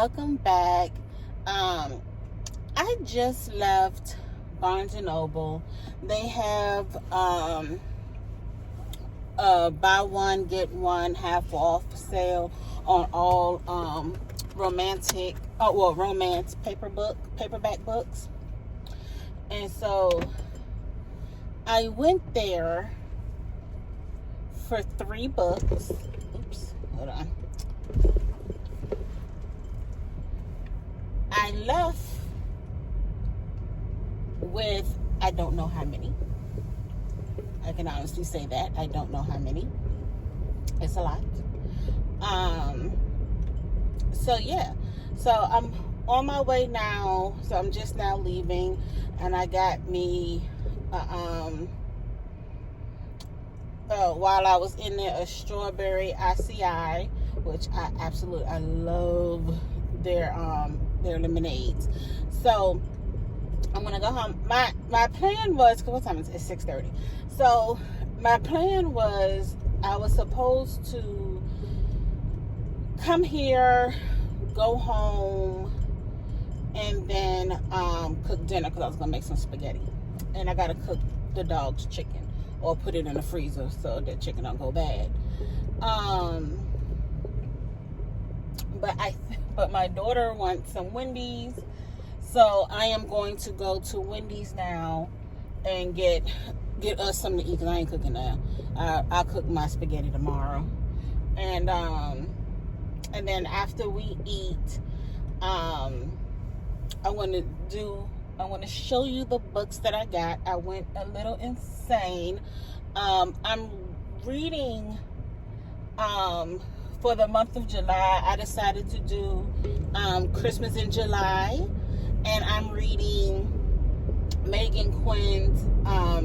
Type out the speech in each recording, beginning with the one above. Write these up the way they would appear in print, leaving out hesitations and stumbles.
welcome back. I just left Barnes and Noble. They have a buy one get one half off sale on all romance paperback books. And so I went there for 3 books. Oops, hold on. I left with, I don't know how many. I can honestly say that. I don't know how many. It's a lot. So yeah. So I'm on my way now. So I'm just now leaving. And I got me, while I was in there, a strawberry ICI, which I love their lemonades. So I'm gonna go home. My plan was, what time is it? It's 6:30. So my plan was I was supposed to come here, go home, and then cook dinner because I was gonna make some spaghetti, and I gotta cook the dog's chicken or put it in the freezer so that chicken don't go bad. But my daughter wants some Wendy's, so I am going to go to Wendy's now and get us something to eat because I ain't cooking now. I'll cook my spaghetti tomorrow, and then after we eat, I want to show you the books that I got. I went a little insane. I'm reading for the month of July. I decided to do Christmas in July, and I'm reading Megan Quinn's How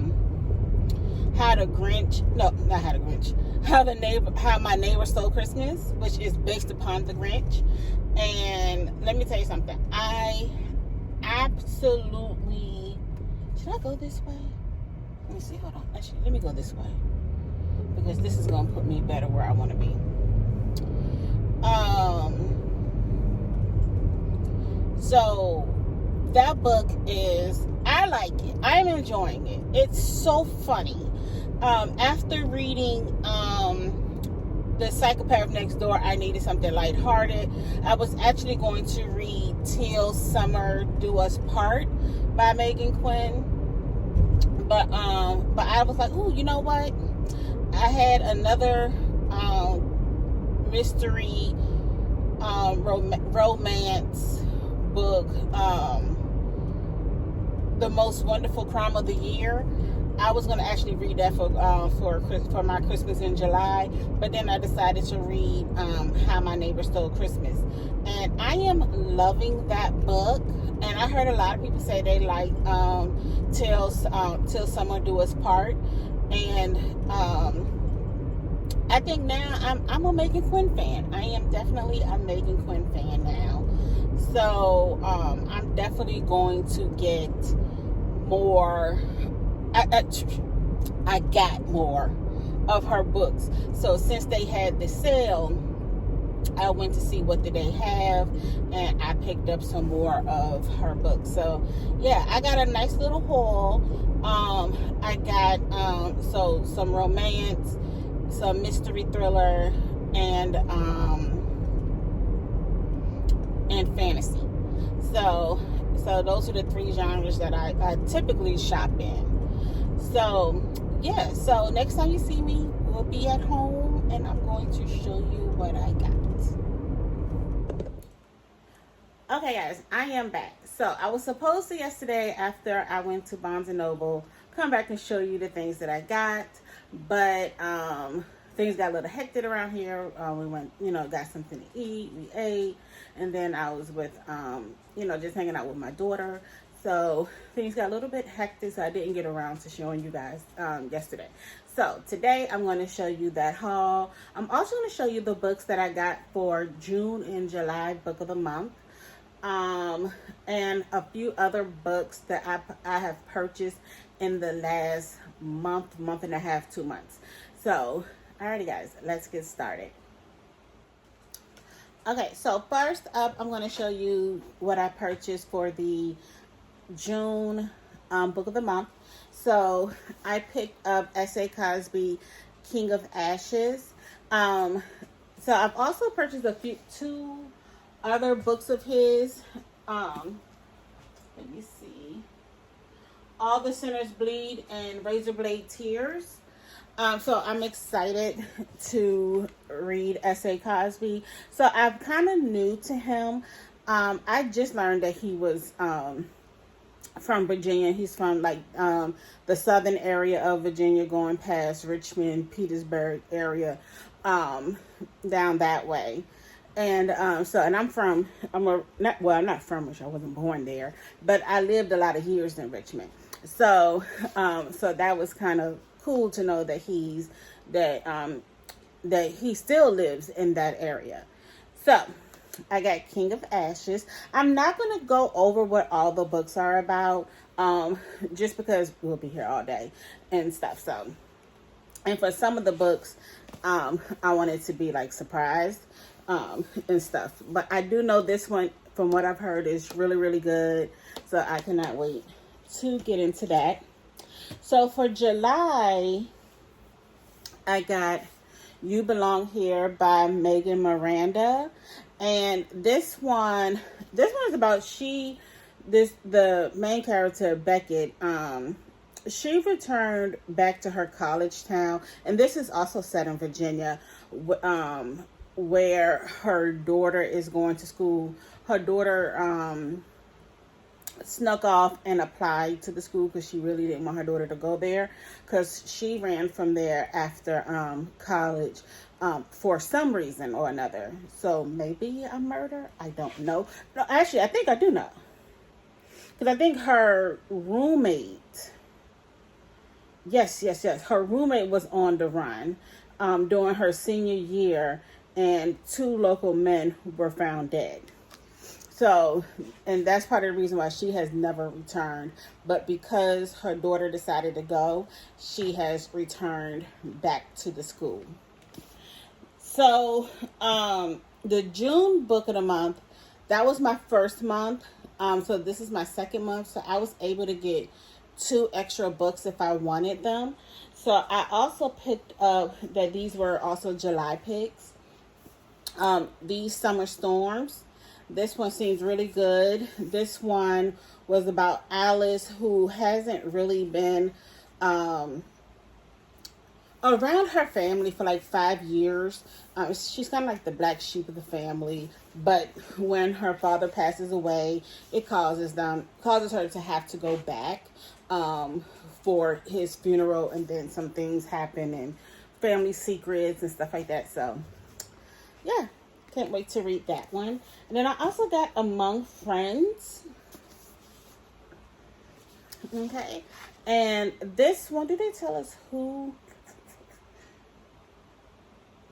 My Neighbor Stole Christmas, which is based upon The Grinch. And let me tell you something. I absolutely, should I go this way? Let me see, hold on. Actually, let me go this way, because this is going to put me better where I want to be. So that book is, I like it. I'm enjoying it. It's so funny. After reading The Psychopath Next Door, I needed something lighthearted. I was actually going to read Till Summer Do Us Part by Megan Quinn. But I was like, ooh, you know what? I had another mystery romance book, The Most Wonderful Crime of the Year. I was going to actually read that for my Christmas in July, but then I decided to read How My Neighbor Stole Christmas, and I am loving that book. And I heard a lot of people say they like Till Summer Do Us Part, and I think now I'm a Megan Quinn fan. I am definitely a Megan Quinn fan now. So I'm definitely going to get more. I got more of her books. So since they had the sale, I went to see what did they have, and I picked up some more of her books. So yeah, I got a nice little haul. I got some romance, some mystery thriller, and fantasy. So those are the 3 genres that I typically shop in. So yeah, so next time you see me, we'll be at home, and I'm going to show you what I got. Okay guys, I am back. So I was supposed to yesterday, after I went to Barnes and Noble, come back and show you the things that I got, but things got a little hectic around here. We went, got something to eat, we ate, and then I was with just hanging out with my daughter. So things got a little bit hectic, so I didn't get around to showing you guys yesterday. So today I'm going to show you that haul. I'm also going to show you the books that I got for June and July book of the month. And a few other books that I have purchased in the last month and a half, 2 months. So, alrighty guys, let's get started. Okay, so first up, I'm going to show you what I purchased for the June book of the month. So I picked up S.A. Cosby, King of Ashes. Um, so I've also purchased two other books of his. Let me see. All the Sinners Bleed and Razor Blade Tears. So I'm excited to read S.A. Cosby. So I'm kind of new to him. I just learned that he was from Virginia. He's from like the southern area of Virginia, going past Richmond, Petersburg area, down that way. And and I'm not from Richmond. I wasn't born there, but I lived a lot of years in Richmond. So that was kind of cool to know that that he still lives in that area. So I got King of Ashes. I'm not going to go over what all the books are about, just because we'll be here all day and stuff. So, and for some of the books, I wanted to be like surprised, and stuff. But I do know this one, from what I've heard, is really, really good. So I cannot wait to get into that. So for July, I got You Belong Here by Megan Miranda. And this one is about the main character, Beckett, she returned back to her college town, and this is also set in Virginia, where her daughter is going to school. Her daughter snuck off and applied to the school because she really didn't want her daughter to go there, because she ran from there after college, for some reason or another. So maybe a murder, I don't know. No, actually I think I do know, because I think her roommate, yes, her roommate was on the run during her senior year, and two local men were found dead. So, and that's part of the reason why she has never returned. But because her daughter decided to go, she has returned back to the school. So, the June book of the month, that was my first month. So this is my second month. So I was able to get 2 extra books if I wanted them. So I also picked up that these were also July picks. These Summer Storms. This one seems really good. This one was about Alice, who hasn't really been around her family for like 5 years. She's kind of like the black sheep of the family. But when her father passes away, it causes her to have to go back for his funeral, and then some things happen and family secrets and stuff like that. So, yeah. Can't wait to read that one. And then I also got Among Friends. Okay. And this one, did they tell us who?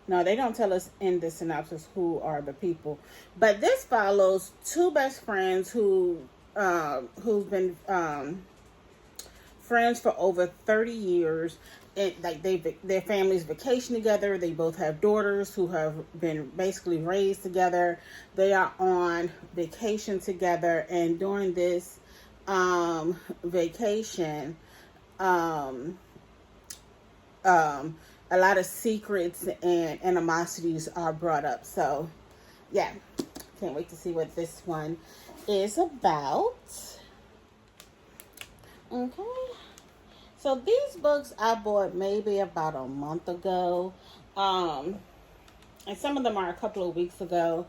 No, they don't tell us in the synopsis who are the people. But this follows 2 best friends who've been friends for over 30 years. And like their families vacation together. They both have daughters who have been basically raised together. They are on vacation together, and during this vacation, a lot of secrets and animosities are brought up. So, yeah, can't wait to see what this one is about. Okay. So these books I bought maybe about a month ago. And some of them are a couple of weeks ago.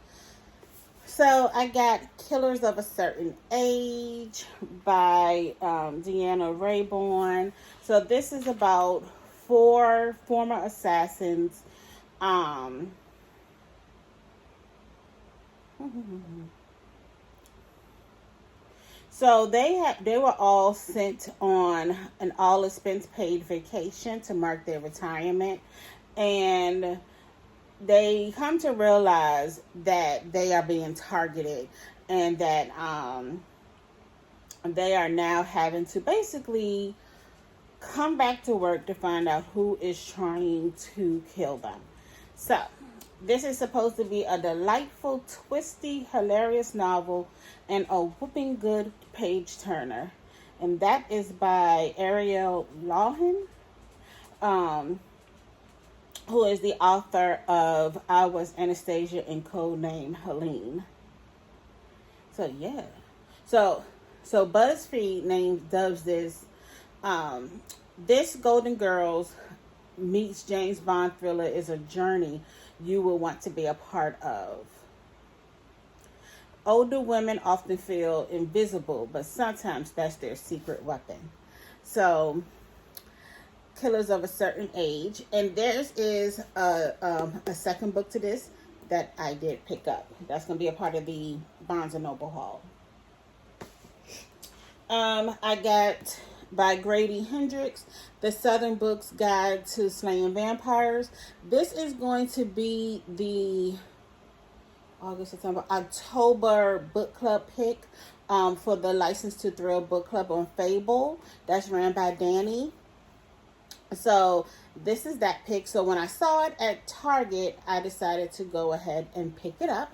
So I got Killers of a Certain Age by Deanna Raybourn. So this is about 4 former assassins. So they were all sent on an all expense paid vacation to mark their retirement, and they come to realize that they are being targeted, and that they are now having to basically come back to work to find out who is trying to kill them. So This is supposed to be a delightful, twisty, hilarious novel and a whooping good page turner. And that is by Ariel Lawhan, who is the author of I Was Anastasia and Codename Helene. So yeah. So BuzzFeed dubs this this Golden Girls meets James Bond thriller is a journey you will want to be a part of. Older women often feel invisible, but sometimes that's their secret weapon. So, killers of a certain age, and there is a second book to this that I did pick up. That's going to be a part of the Barnes and Noble haul. I got by Grady Hendrix, The Southern Books Guide to Slaying Vampires. This is going to be the August, September, October book club pick for the License to Thrill book club on Fable. That's ran by Danny. So this is that pick. So when I saw it at Target, I decided to go ahead and pick it up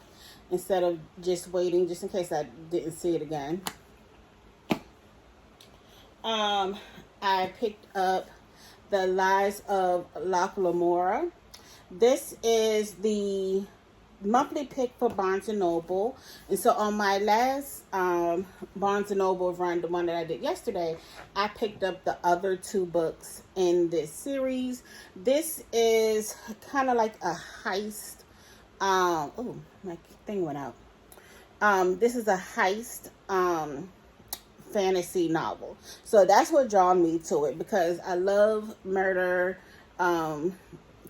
instead of just waiting, just in case I didn't see it again. I picked up The Lies of Locke Lamora. This is the monthly pick for Barnes & Noble. And so on my last Barnes & Noble run, the one that I did yesterday, I picked up the other two books in this series. This is kind of like a heist. Oh, my thing went out. This is a heist fantasy novel. So that's what drawn me to it, because I love murder,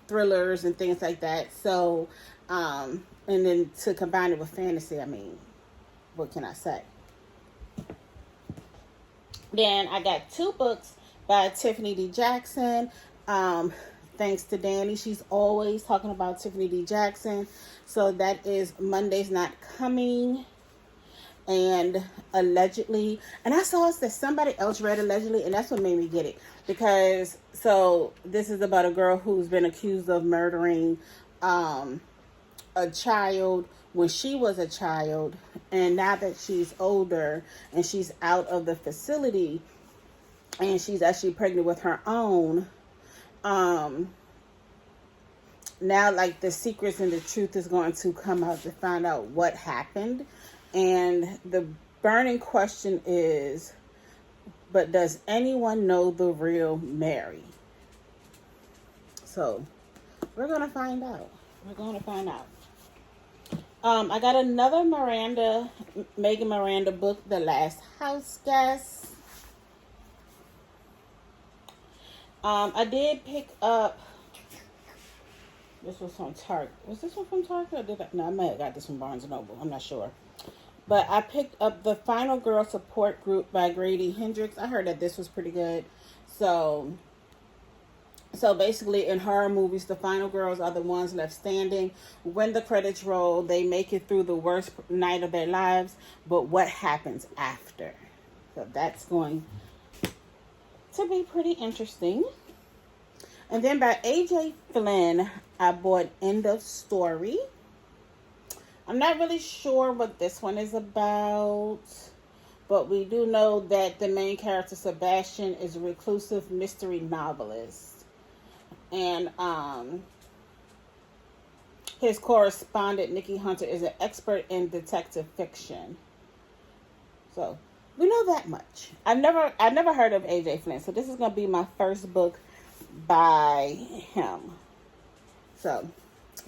thrillers and things like that. So, and then to combine it with fantasy, I mean, what can I say? Then I got two books by Tiffany D. Jackson. Thanks to Danny. She's always talking about Tiffany D. Jackson. So that is Monday's Not Coming and Allegedly. And I saw that somebody else read Allegedly, and that's what made me get it. Because, so this is about a girl who's been accused of murdering a child when she was a child, and now that she's older and she's out of the facility and she's actually pregnant with her own, now like the secrets and the truth is going to come out to find out what happened. And the burning question is, but does anyone know the real Mary? So we're going to find out. I got another Megan Miranda book, The Last House Guest. I did pick up, this was from Target. Was this one from Target? Or did I? No, I may have got this from Barnes & Noble. I'm not sure. But I picked up The Final Girl Support Group by Grady Hendrix. I heard that this was pretty good. So basically in horror movies, the final girls are the ones left standing. When the credits roll, they make it through the worst night of their lives. But what happens after? So that's going to be pretty interesting. And then by A.J. Flynn, I bought End of Story. I'm not really sure what this one is about, but we do know that the main character, Sebastian, is a reclusive mystery novelist. And his correspondent, Nikki Hunter, is an expert in detective fiction. So we know that much. I've never heard of A.J. Flynn, so this is going to be my first book by him. So,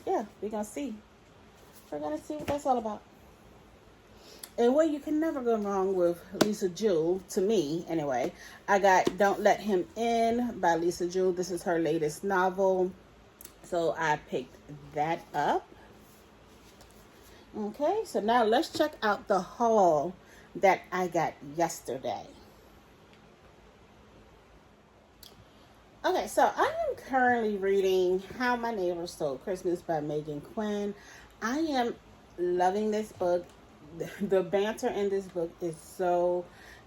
yeah, we're going to see. We're going to see what that's all about. And well, you can never go wrong with Lisa Jewell, to me, anyway. I got Don't Let Him In by Lisa Jewell. This is her latest novel. So I picked that up. Okay, so now let's check out the haul that I got yesterday. Okay, so I am currently reading How My Neighbor Stole Christmas by Megan Quinn. I am loving this book. The banter in this book is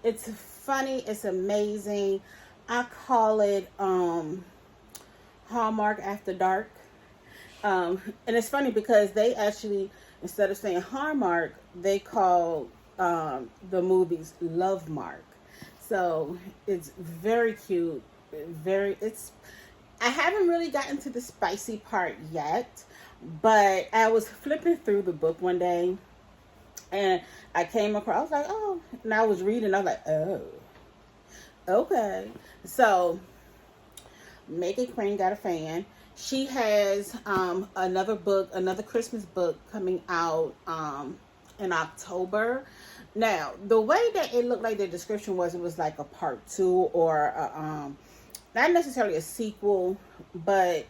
it's funny, it's amazing. I call it Hallmark After Dark. And it's funny because they actually, instead of saying Hallmark, they call the movies Love Mark. So it's very cute. I haven't really gotten to the spicy part yet, but I was flipping through the book one day and I came across, I was like, oh, and I was reading, I was like, oh, okay. So Megan Quinn got a fan. She has another Christmas book coming out in October. Now, the way that it looked like the description was, it was like a part 2 or not necessarily a sequel, but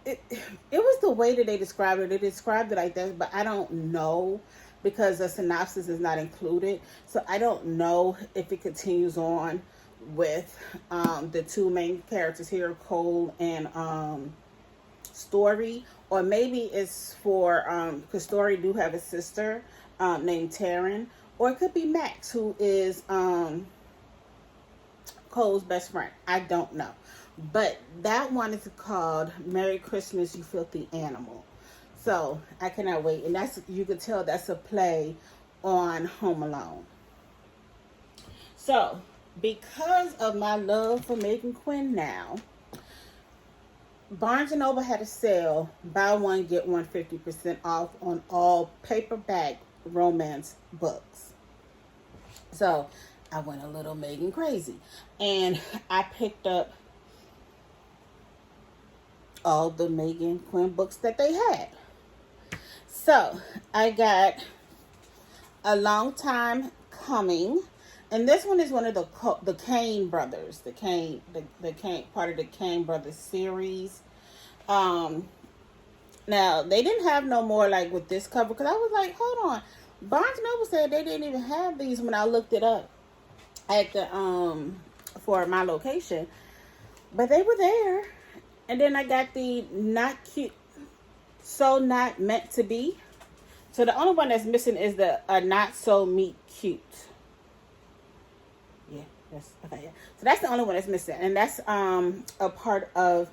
it was the way that they described it. They described it like that, but I don't know because the synopsis is not included. So I don't know if it continues on with the two main characters here, Cole and Story, or maybe it's for because Story do have a sister named Taryn, or it could be Max, who is Cole's best friend. I don't know, but that one is called Merry Christmas, You Filthy Animal. So I cannot wait, and that's, you could tell that's a play on Home Alone. So because of my love for Megan Quinn now, Barnes & Noble had a sale, buy one, get one 50% off on all paperback romance books. So I went a little Megan crazy, and I picked up all the Megan Quinn books that they had. So I got A Long Time Coming, and this one is one of the Kane brothers, the Kane part of the Kane brothers series. Now they didn't have no more like with this cover, because I was like, hold on, Barnes Noble said they didn't even have these when I looked it up at the for my location, but they were there. And then I got the Not Cute, So Not Meant to Be. So the only one that's missing is the Not So Meet Cute. Yeah, that's okay. Yeah. So that's the only one that's missing, and that's a part of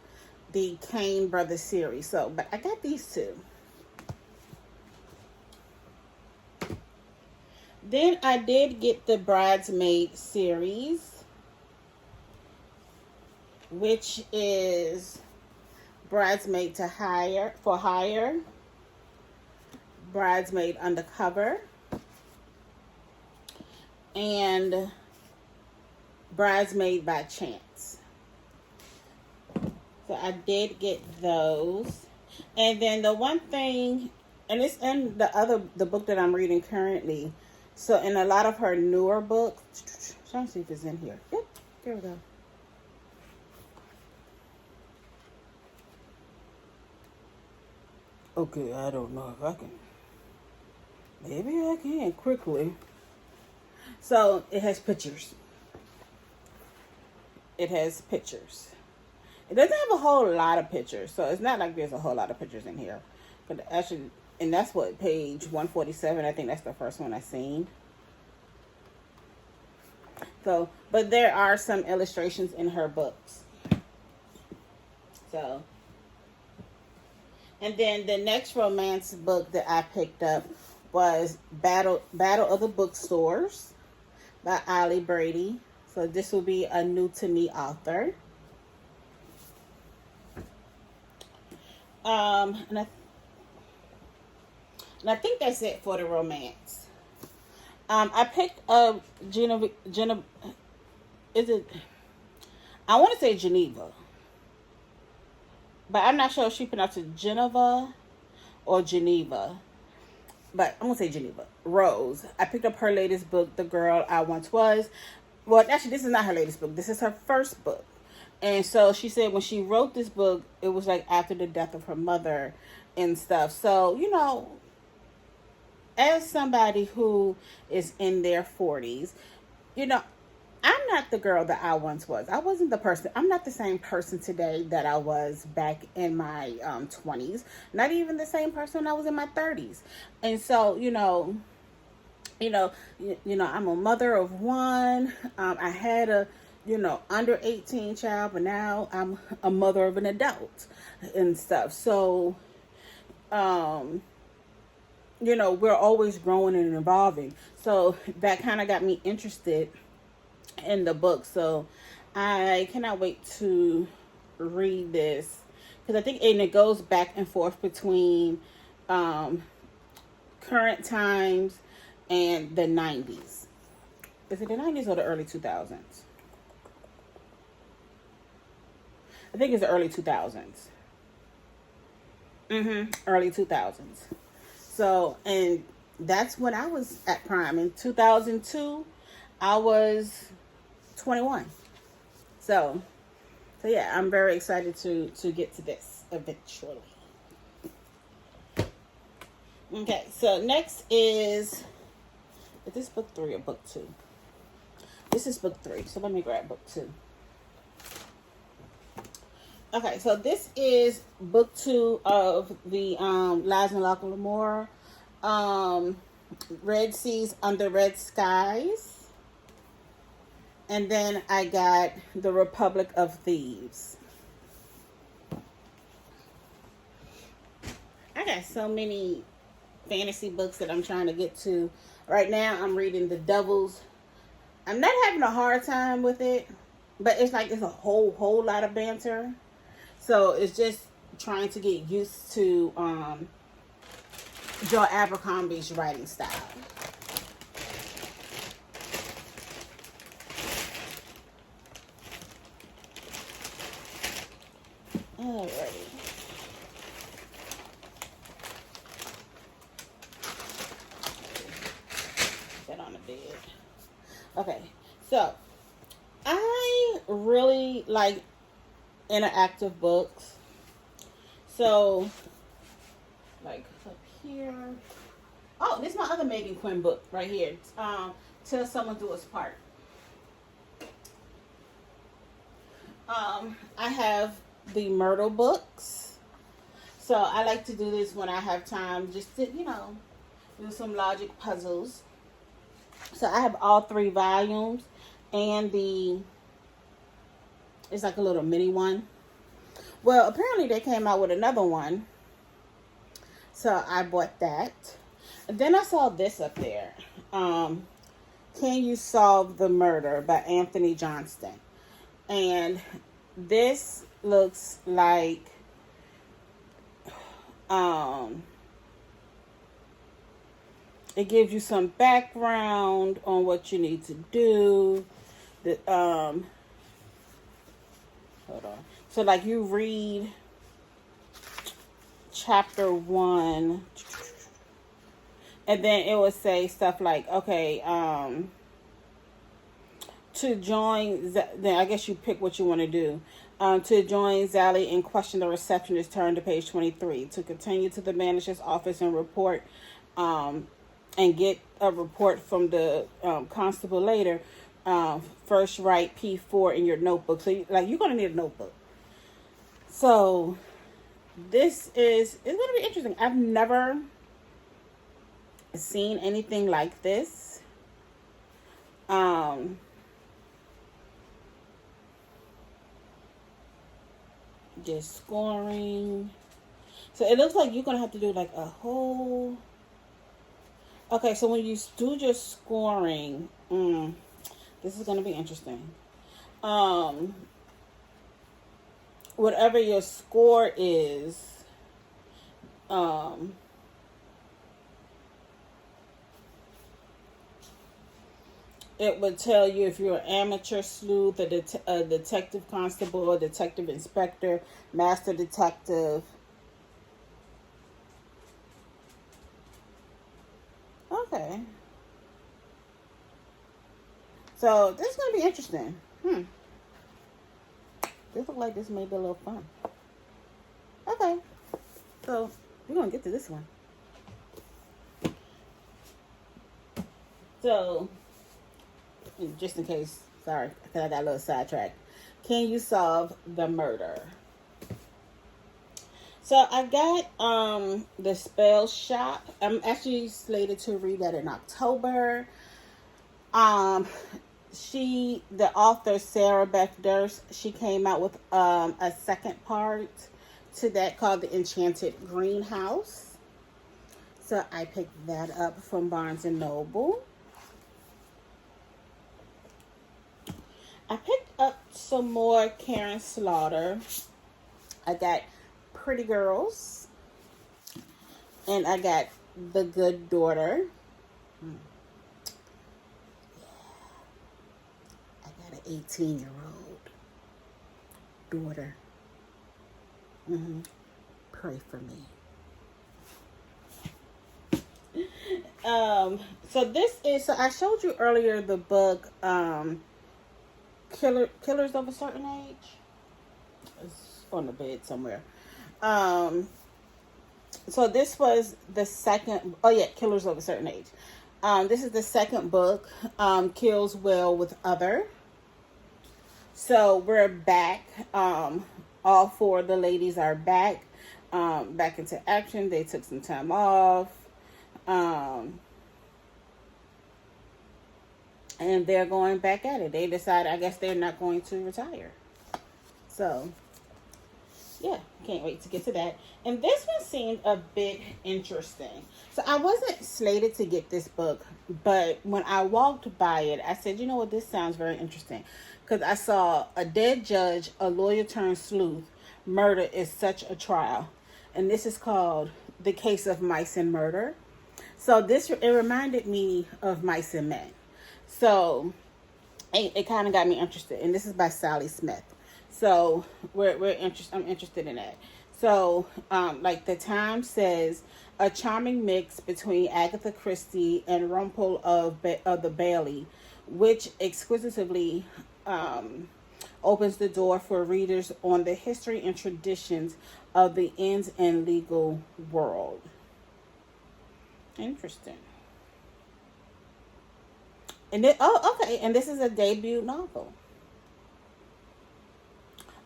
the Kane Brothers series. So, but I got these two. Then I did get the Bridesmaid series, which is Bridesmaid for Hire, Bridesmaid Undercover, and Bridesmaid by Chance. So I did get those. And then the one thing, and it's in the book that I'm reading currently. So in a lot of her newer books, trying to see if it's in here. Yep, there we go. Okay, I don't know if I can. Maybe I can quickly. So it has pictures. It has pictures. It doesn't have a whole lot of pictures, so it's not like there's a whole lot of pictures in here. But actually, and that's what, page 147. I think that's the first one I seen. So, but there are some illustrations in her books. So, and then the next romance book that I picked up was Battle of the Bookstores by Ollie Brady. So this will be a new to me author. And I think that's it for the romance. I picked up I want to say Geneva, but I'm not sure if she pronounced it Geneva or Geneva, but I'm going to say Geneva. Rose. I picked up her latest book, The Girl I Once Was. Well, actually, this is not her latest book. This is her first book. And so she said when she wrote this book, it was like after the death of her mother and stuff. So, you know, as somebody who is in their 40s, you know, I'm not the girl that I once was. I wasn't the person. I'm not the same person today that I was back in my 20s. Not even the same person when I was in my 30s. And so, I'm a mother of one. I had a, under 18 child, but now I'm a mother of an adult and stuff. So, you know, we're always growing and evolving. So that kind of got me interested in the book. So I cannot wait to read this, because I think it goes back and forth between current times and the 90s. Is it the 90s or the early 2000s? I think it's the early 2000s. Early 2000s. So, and that's when I was at Prime. In 2002, I was 21. So yeah, I'm very excited to get to this eventually. Okay, so next is this book 3 or book 2? This is book 3, so let me grab book 2. Okay, so this is book 2 of the Lies and Locke Lamore, Red Seas Under Red Skies. And then I got The Republic of Thieves. I got so many fantasy books that I'm trying to get to. Right now I'm reading The Devils. I'm not having a hard time with it, but it's like it's a whole lot of banter. So it's just trying to get used to Joe Abercrombie's writing style. Alrighty. Set on the bed. Okay, so I really like interactive books. So, like up here. Oh, this is my other Megan Quinn book right here. Till Someone Do Us Part. I have the Myrtle books. So I like to do this when I have time, just to, you know, do some logic puzzles. So I have all 3 volumes, and it's like a little mini one. Well, apparently they came out with another one, so I bought that. And then I saw this up there, Can You Solve the Murder by Anthony Johnston. And this looks like it gives you some background on what you need to do. Hold on. So like you read chapter 1, and then it will say stuff like, okay, to join, then I guess you pick what you want to do. To join Zally and question the receptionist, turn to page 23. To continue to the manager's office and report, and get a report from the constable later, first write P4 in your notebook. So you're going to need a notebook. So it's going to be interesting. I've never seen anything like this. Just scoring. So it looks like you're going to have to do like a whole... Okay, so when you do your scoring, this is going to be interesting. Whatever your score is, it would tell you if you're an amateur sleuth, a detective constable, a detective inspector, master detective. Okay. So this is going to be interesting. This looks like this may be a little fun. Okay. So we're going to get to this one. So, just in case, sorry, because I got a little sidetracked. Can You Solve the Murder? So I got The Spell Shop. I'm actually slated to read that in October. The author Sarah Beth Durst, she came out with a second part to that called The Enchanted Greenhouse. So I picked that up from Barnes & Noble. I picked up some more Karen Slaughter. I got Pretty Girls. And I got The Good Daughter. I got an 18-year-old daughter. Pray for me. So I showed you earlier the book Killers of a Certain Age. It's on the bed somewhere. So this was the second, Killers of a Certain Age. This is the second book, Kills Well with Other. So we're back. All four of the ladies are back into action. They took some time off. And they're going back at it. They decided, I guess they're not going to retire. So, yeah, can't wait to get to that. And this one seemed a bit interesting. So I wasn't slated to get this book, but when I walked by it, I said, you know what, this sounds very interesting. Because I saw a dead judge, a lawyer turned sleuth, murder is such a trial. And this is called The Case of Mice and Murder. So it reminded me of Mice and Men. So it kind of got me interested. And this is by Sally Smith. So I'm interested in that. So like the Times says, a charming mix between Agatha Christie and Rumpel of the Bailey, which exquisitely opens the door for readers on the history and traditions of the ends and legal world. Interesting. And and this is a debut novel.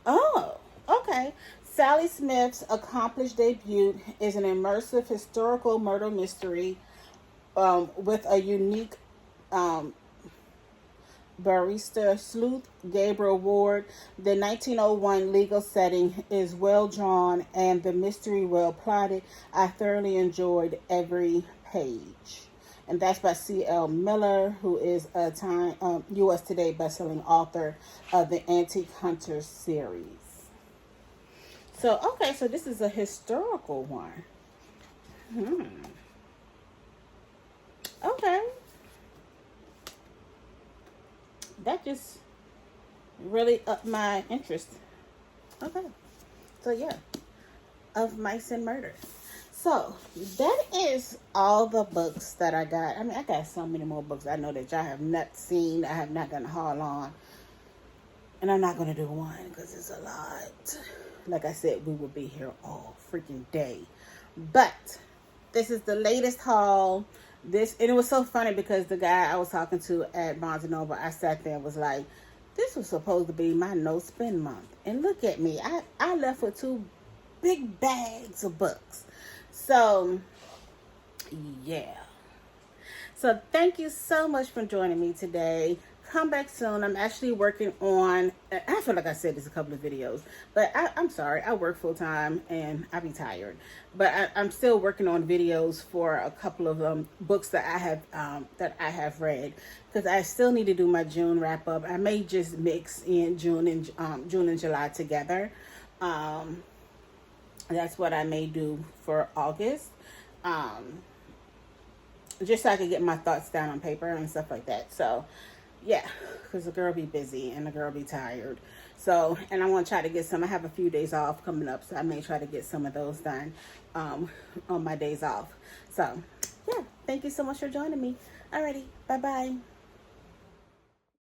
Oh, okay. Sally Smith's accomplished debut is an immersive historical murder mystery with a unique barrister sleuth, Gabriel Ward. The 1901 legal setting is well drawn and the mystery well plotted. I thoroughly enjoyed every page. And that's by C.L. Miller, who is a U.S. Today bestselling author of the Antique Hunters series. So, okay, so this is a historical one. Okay. That just really upped my interest. Okay. So, yeah. Of Mice and Murder. So, that is all the books that I got. I mean, I got so many more books I know that y'all have not seen. I have not done a haul on. And I'm not going to do one because it's a lot. Like I said, we will be here all freaking day. But this is the latest haul. And it was so funny because the guy I was talking to at Barnes & Noble, I sat there and was like, this was supposed to be my no-spend month. And look at me. I left with 2 big bags of books. So, yeah. So, thank you so much for joining me today. Come back soon. I'm actually working on, I feel like I said this a couple of videos, but I'm sorry. I work full time and I be tired. But I'm still working on videos for a couple of books that I have read, because I still need to do my June wrap up. I may just mix in June and July together. That's what I may do for August. Just so I can get my thoughts down on paper and stuff like that. So, yeah, because the girl be busy and the girl be tired. So, and I want to try to get some. I have a few days off coming up, so I may try to get some of those done on my days off. So, yeah, thank you so much for joining me. Alrighty, bye-bye.